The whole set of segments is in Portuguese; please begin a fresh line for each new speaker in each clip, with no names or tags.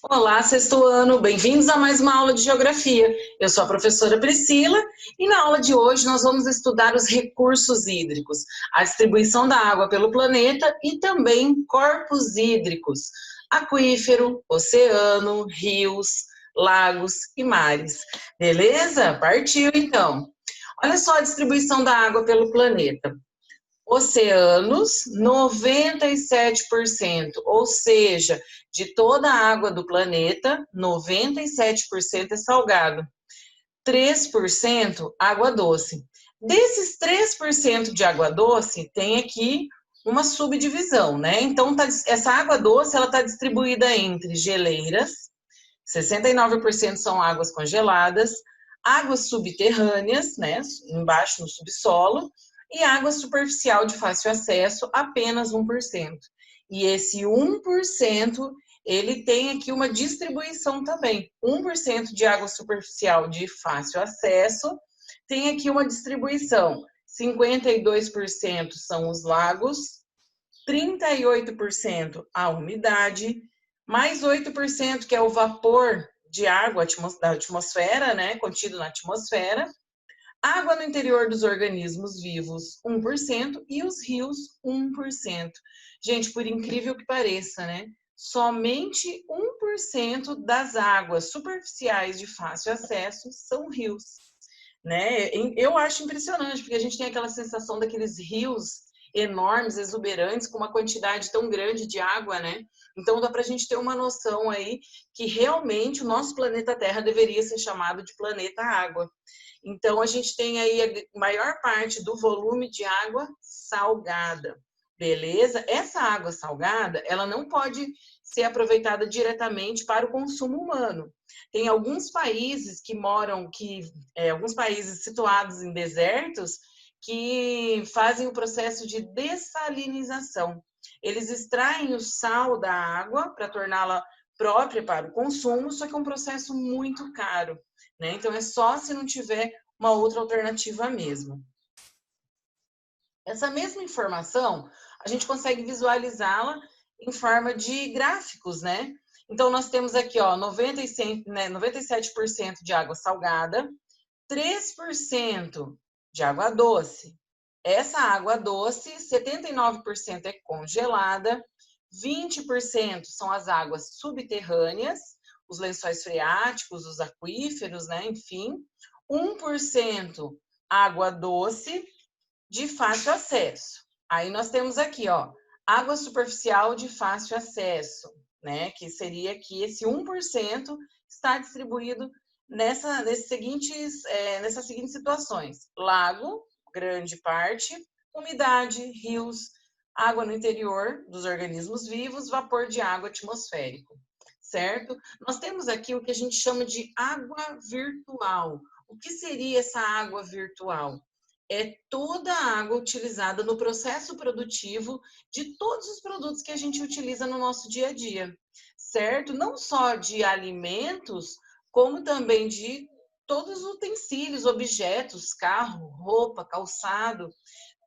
Olá, sexto ano, bem-vindos a mais uma aula de Geografia. Eu sou a professora Priscila e na aula de hoje nós vamos estudar os recursos hídricos, a distribuição da água pelo planeta e também corpos hídricos, aquífero, oceano, rios, lagos e mares. Beleza? Partiu então. Olha só a distribuição da água pelo planeta. Oceanos, 97%, ou seja, de toda a água do planeta, 97% é salgado. 3% água doce. Desses 3% de água doce, tem aqui uma subdivisão, né? Então, essa água doce, ela está distribuída entre geleiras, 69% são águas congeladas, águas subterrâneas, né, embaixo no subsolo, e água superficial de fácil acesso, apenas 1%. E esse 1%, ele tem aqui uma distribuição também. 1% de água superficial de fácil acesso, tem aqui uma distribuição. 52% são os lagos, 38% a umidade, mais 8% que é o vapor de água da atmosfera, né, contido na atmosfera, água no interior dos organismos vivos, 1%, e os rios, 1%. Gente, por incrível que pareça, né, somente 1% das águas superficiais de fácil acesso são rios, né? Eu acho impressionante, porque a gente tem aquela sensação daqueles rios enormes, exuberantes, com uma quantidade tão grande de água, né? Então dá para a gente ter uma noção aí que realmente o nosso planeta Terra deveria ser chamado de planeta água. Então a gente tem aí a maior parte do volume de água salgada, beleza? Essa água salgada, ela não pode ser aproveitada diretamente para o consumo humano. Tem alguns países alguns países situados em desertos, que fazem o processo de dessalinização. Eles extraem o sal da água para torná-la própria para o consumo, só que é um processo muito caro, né? Então é só se não tiver uma outra alternativa mesmo. Essa mesma informação, a gente consegue visualizá-la em forma de gráficos, né? Então nós temos aqui, ó, 97% de água salgada, 3% de água doce. Essa água doce, 79% é congelada, 20% são as águas subterrâneas, os lençóis freáticos, os aquíferos, né? Enfim, 1% água doce de fácil acesso. Aí nós temos aqui, ó, água superficial de fácil acesso, né? Que seria que esse 1% está distribuído nessas seguintes situações: lago, grande parte, umidade, rios, água no interior dos organismos vivos, vapor de água atmosférico, certo? Nós temos aqui o que a gente chama de água virtual. O que seria essa água virtual? É toda a água utilizada no processo produtivo de todos os produtos que a gente utiliza no nosso dia a dia, certo? Não só de alimentos, como também de todos os utensílios, objetos, carro, roupa, calçado.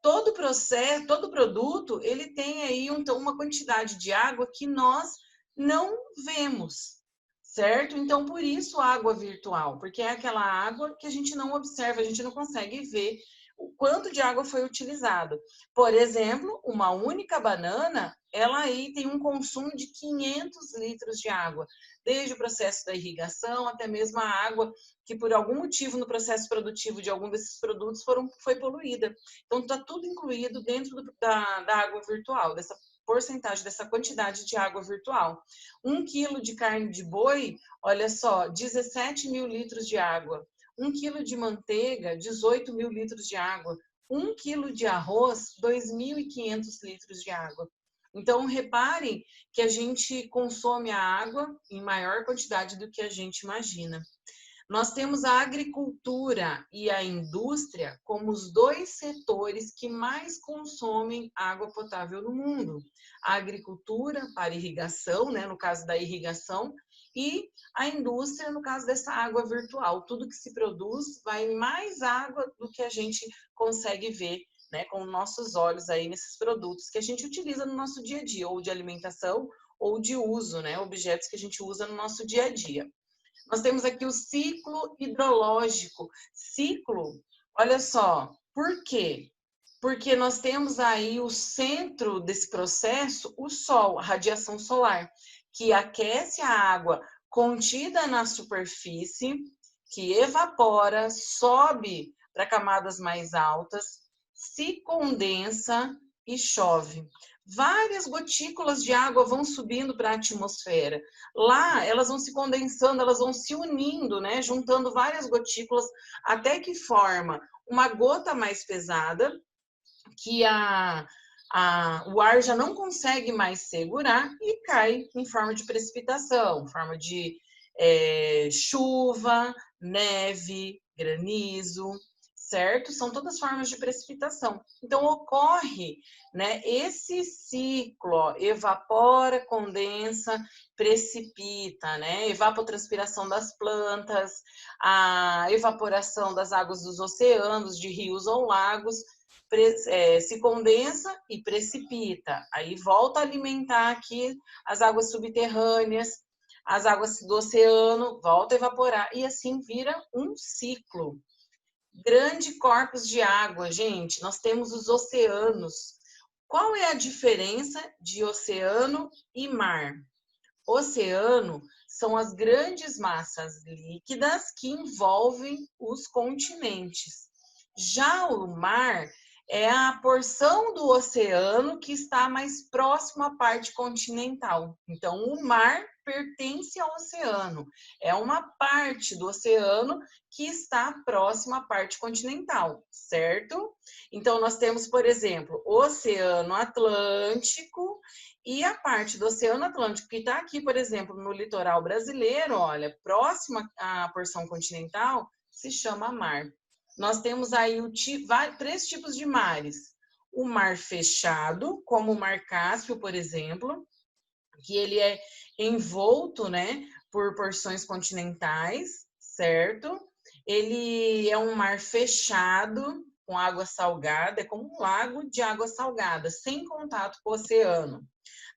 Todo processo, todo produto, ele tem aí uma quantidade de água que nós não vemos, certo? Então, por isso água virtual, porque é aquela água que a gente não observa, a gente não consegue ver o quanto de água foi utilizado. Por exemplo, uma única banana, ela aí tem um consumo de 500 litros de água, desde o processo da irrigação até mesmo a água que por algum motivo no processo produtivo de algum desses produtos foi poluída. Então, está tudo incluído dentro da água virtual, dessa porcentagem, dessa quantidade de água virtual. 1 quilo de carne de boi, olha só, 17 mil litros de água. 1 quilo de manteiga, 18 mil litros de água. 1 quilo de arroz, 2.500 litros de água. Então, reparem que a gente consome a água em maior quantidade do que a gente imagina. Nós temos a agricultura e a indústria como os dois setores que mais consomem água potável no mundo. A agricultura para irrigação, né, no caso da irrigação, e a indústria no caso dessa água virtual. Tudo que se produz vai em mais água do que a gente consegue ver, né, com nossos olhos aí nesses produtos que a gente utiliza no nosso dia a dia, ou de alimentação, ou de uso, né? Objetos que a gente usa no nosso dia a dia. Nós temos aqui o ciclo hidrológico. Ciclo, olha só, por quê? Porque nós temos aí o centro desse processo, o Sol, a radiação solar, que aquece a água contida na superfície, que evapora, sobe para camadas mais altas, se condensa e chove. Várias gotículas de água vão subindo para a atmosfera. Lá, elas vão se condensando, elas vão se unindo, né? Juntando várias gotículas, até que forma uma gota mais pesada, que o ar já não consegue mais segurar e cai em forma de precipitação, forma de chuva, neve, granizo, certo? São todas formas de precipitação. Então, ocorre, né, esse ciclo, ó, evapora, condensa, precipita, né? Evapotranspiração das plantas, a evaporação das águas dos oceanos, de rios ou lagos, se condensa e precipita. Aí volta a alimentar aqui as águas subterrâneas, as águas do oceano, volta a evaporar e assim vira um ciclo. Grande corpos de água, gente, nós temos os oceanos. Qual é a diferença de oceano e mar? Oceano são as grandes massas líquidas que envolvem os continentes. Já o mar é a porção do oceano que está mais próximo à parte continental. Então, o mar pertence ao oceano. É uma parte do oceano que está próxima à parte continental, certo? Então, nós temos, por exemplo, o Oceano Atlântico e a parte do Oceano Atlântico que está aqui, por exemplo, no litoral brasileiro, olha, próxima à porção continental, se chama mar. Nós temos aí três tipos de mares. O mar fechado, como o mar Cáspio, por exemplo, que ele é envolto, né, por porções continentais, certo? Ele é um mar fechado, com água salgada, é como um lago de água salgada, sem contato com o oceano.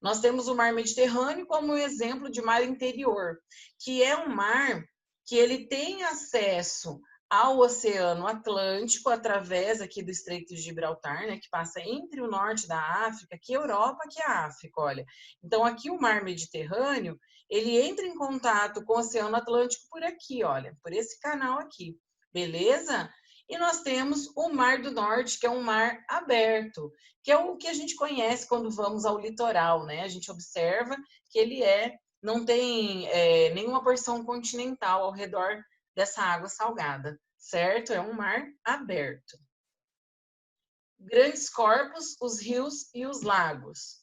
Nós temos o mar Mediterrâneo como um exemplo de mar interior, que é um mar que ele tem acesso ao Oceano Atlântico através aqui do Estreito de Gibraltar, né, que passa entre o norte da África, que é a Europa, que é a África, olha. Então aqui o mar Mediterrâneo, ele entra em contato com o Oceano Atlântico por aqui, olha, por esse canal aqui, beleza? E nós temos o Mar do Norte, que é um mar aberto, que é o que a gente conhece quando vamos ao litoral, né? A gente observa que ele não tem nenhuma porção continental ao redor dessa água salgada, certo? É um mar aberto. Grandes corpos, os rios e os lagos.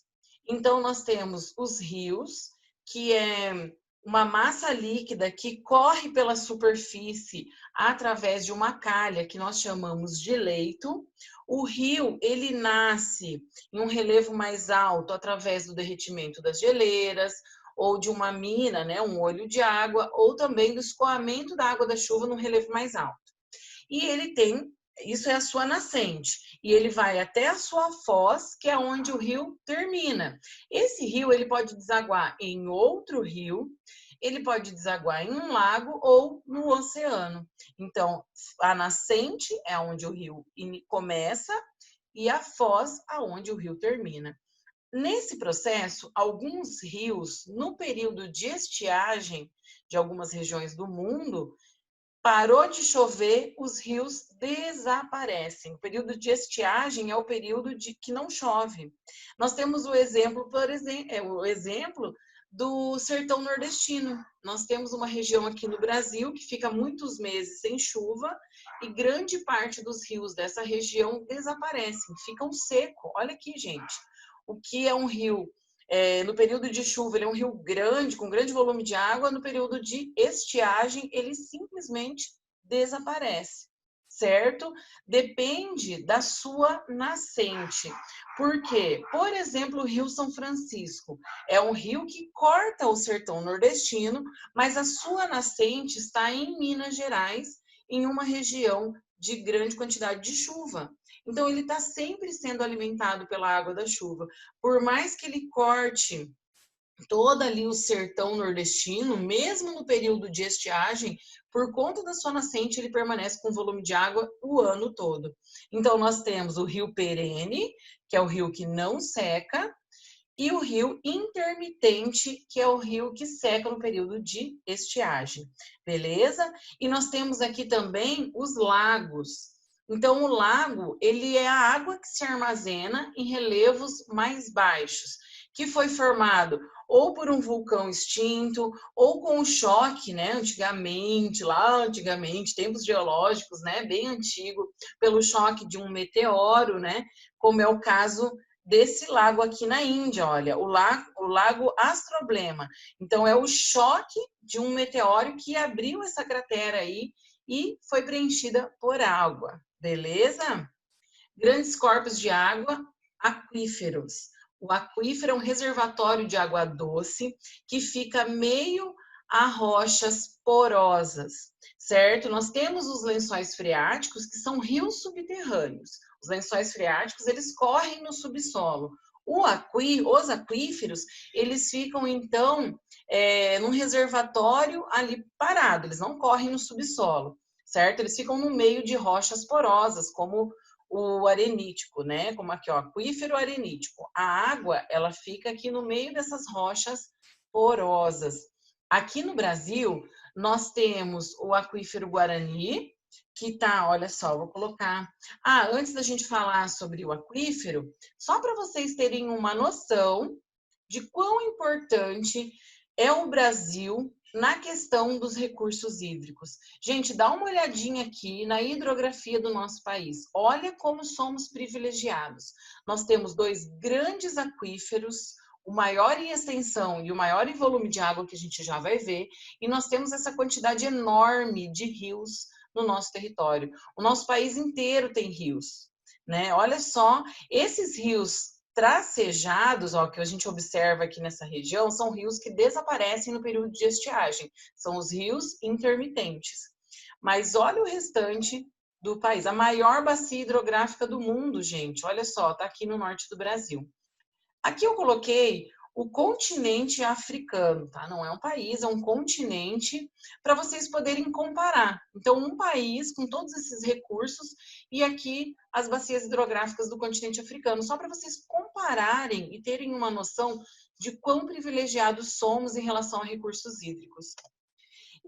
Então, nós temos os rios, que é uma massa líquida que corre pela superfície através de uma calha que nós chamamos de leito. O rio, ele nasce em um relevo mais alto através do derretimento das geleiras, ou de uma mina, né, um olho de água, ou também do escoamento da água da chuva no relevo mais alto. E ele tem, isso é a sua nascente, e ele vai até a sua foz, que é onde o rio termina. Esse rio, ele pode desaguar em outro rio, ele pode desaguar em um lago ou no oceano. Então, a nascente é onde o rio começa e a foz aonde o rio termina. Nesse processo, alguns rios, no período de estiagem de algumas regiões do mundo, parou de chover, os rios desaparecem. O período de estiagem é o período de que não chove. Nós temos o exemplo, o exemplo do sertão nordestino. Nós temos uma região aqui no Brasil que fica muitos meses sem chuva e grande parte dos rios dessa região desaparecem, ficam secos. Olha aqui, gente. O que é um rio? No período de chuva, ele é um rio grande, com grande volume de água. No período de estiagem, ele simplesmente desaparece, certo? Depende da sua nascente. Por quê? Por exemplo, o Rio São Francisco é um rio que corta o sertão nordestino, mas a sua nascente está em Minas Gerais, em uma região de grande quantidade de chuva. Então, ele está sempre sendo alimentado pela água da chuva. Por mais que ele corte todo ali o sertão nordestino, mesmo no período de estiagem, por conta da sua nascente, ele permanece com volume de água o ano todo. Então, nós temos o rio perene, que é o rio que não seca, e o rio intermitente, que é o rio que seca no período de estiagem, beleza? E nós temos aqui também os lagos. Então, o lago, ele é a água que se armazena em relevos mais baixos, que foi formado ou por um vulcão extinto, ou com um choque, né, antigamente, lá antigamente, tempos geológicos, né, bem antigo, pelo choque de um meteoro, né, como é o caso desse lago aqui na Índia, olha, o lago Astroblema. Então, é o choque de um meteoro que abriu essa cratera aí e foi preenchida por água, beleza? Grandes corpos de água, aquíferos. O aquífero é um reservatório de água doce que fica meio a rochas porosas, certo? Nós temos os lençóis freáticos, que são rios subterrâneos. Os lençóis freáticos, eles correm no subsolo. Os aquíferos, eles ficam, então, num reservatório ali parado, eles não correm no subsolo, certo? Eles ficam no meio de rochas porosas, como o arenítico, né? Como aqui, ó, aquífero arenítico. A água, ela fica aqui no meio dessas rochas porosas. Aqui no Brasil, nós temos o aquífero Guarani, que tá, olha só, vou colocar. Ah, antes da gente falar sobre o aquífero, só para vocês terem uma noção de quão importante é o Brasil na questão dos recursos hídricos. Gente, dá uma olhadinha aqui na hidrografia do nosso país. Olha como somos privilegiados. Nós temos dois grandes aquíferos, o maior em extensão e o maior em volume de água que a gente já vai ver, e nós temos essa quantidade enorme de rios no nosso território. O nosso país inteiro tem rios, né? Olha só, esses rios tracejados, ó, que a gente observa aqui nessa região, são rios que desaparecem no período de estiagem. São os rios intermitentes. Mas olha o restante do país. A maior bacia hidrográfica do mundo, gente. Olha só, tá aqui no norte do Brasil. Aqui eu coloquei o continente africano, tá? Não é um país, é um continente, para vocês poderem comparar. Então, um país com todos esses recursos e aqui as bacias hidrográficas do continente africano, só para vocês compararem e terem uma noção de quão privilegiados somos em relação a recursos hídricos.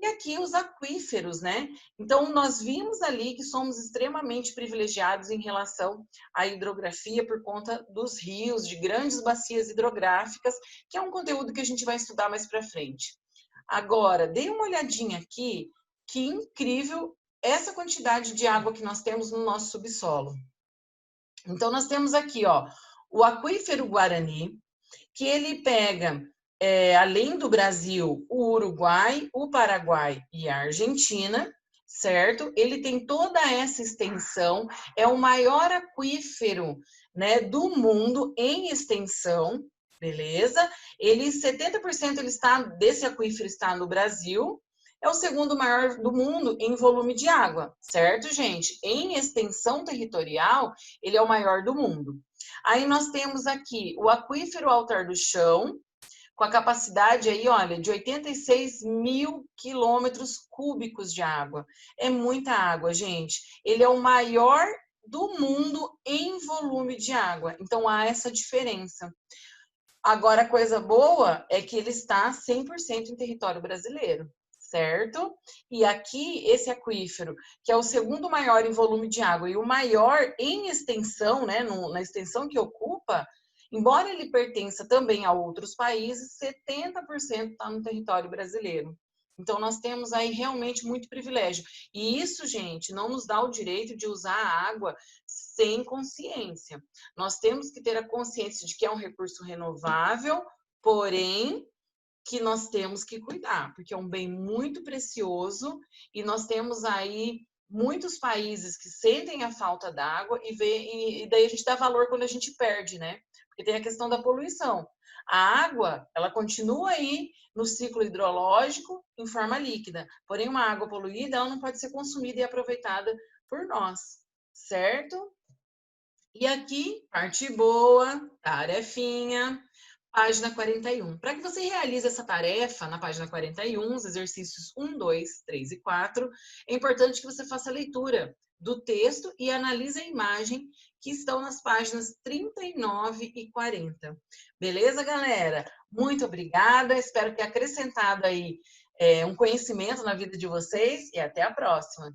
E aqui os aquíferos, né? Então, nós vimos ali que somos extremamente privilegiados em relação à hidrografia por conta dos rios, de grandes bacias hidrográficas, que é um conteúdo que a gente vai estudar mais para frente. Agora, dê uma olhadinha aqui, que incrível essa quantidade de água que nós temos no nosso subsolo. Então, nós temos aqui, ó, o aquífero Guarani, que ele pega, além do Brasil, o Uruguai, o Paraguai e a Argentina, certo? Ele tem toda essa extensão, é o maior aquífero, né, do mundo em extensão, beleza? Ele, 70% desse aquífero está no Brasil, é o segundo maior do mundo em volume de água, certo, gente? Em extensão territorial, ele é o maior do mundo. Aí nós temos aqui o aquífero Altar do Chão, com a capacidade aí, olha, de 86 mil quilômetros cúbicos de água. É muita água, gente. Ele é o maior do mundo em volume de água. Então, há essa diferença. Agora, a coisa boa é que ele está 100% em território brasileiro, certo? E aqui, esse aquífero, que é o segundo maior em volume de água e o maior em extensão, né, na extensão que ocupa, embora ele pertença também a outros países, 70% está no território brasileiro. Então, nós temos aí realmente muito privilégio. E isso, gente, não nos dá o direito de usar a água sem consciência. Nós temos que ter a consciência de que é um recurso renovável, porém que nós temos que cuidar, porque é um bem muito precioso e nós temos aí muitos países que sentem a falta d'água e daí a gente dá valor quando a gente perde, né? Porque tem a questão da poluição. A água, ela continua aí no ciclo hidrológico em forma líquida, porém uma água poluída, ela não pode ser consumida e aproveitada por nós, certo? E aqui, parte boa, tarefinha. Página 41. Para que você realize essa tarefa na página 41, os exercícios 1, 2, 3 e 4, é importante que você faça a leitura do texto e analise a imagem que estão nas páginas 39 e 40. Beleza, galera? Muito obrigada. Espero que acrescentado aí um conhecimento na vida de vocês e até a próxima.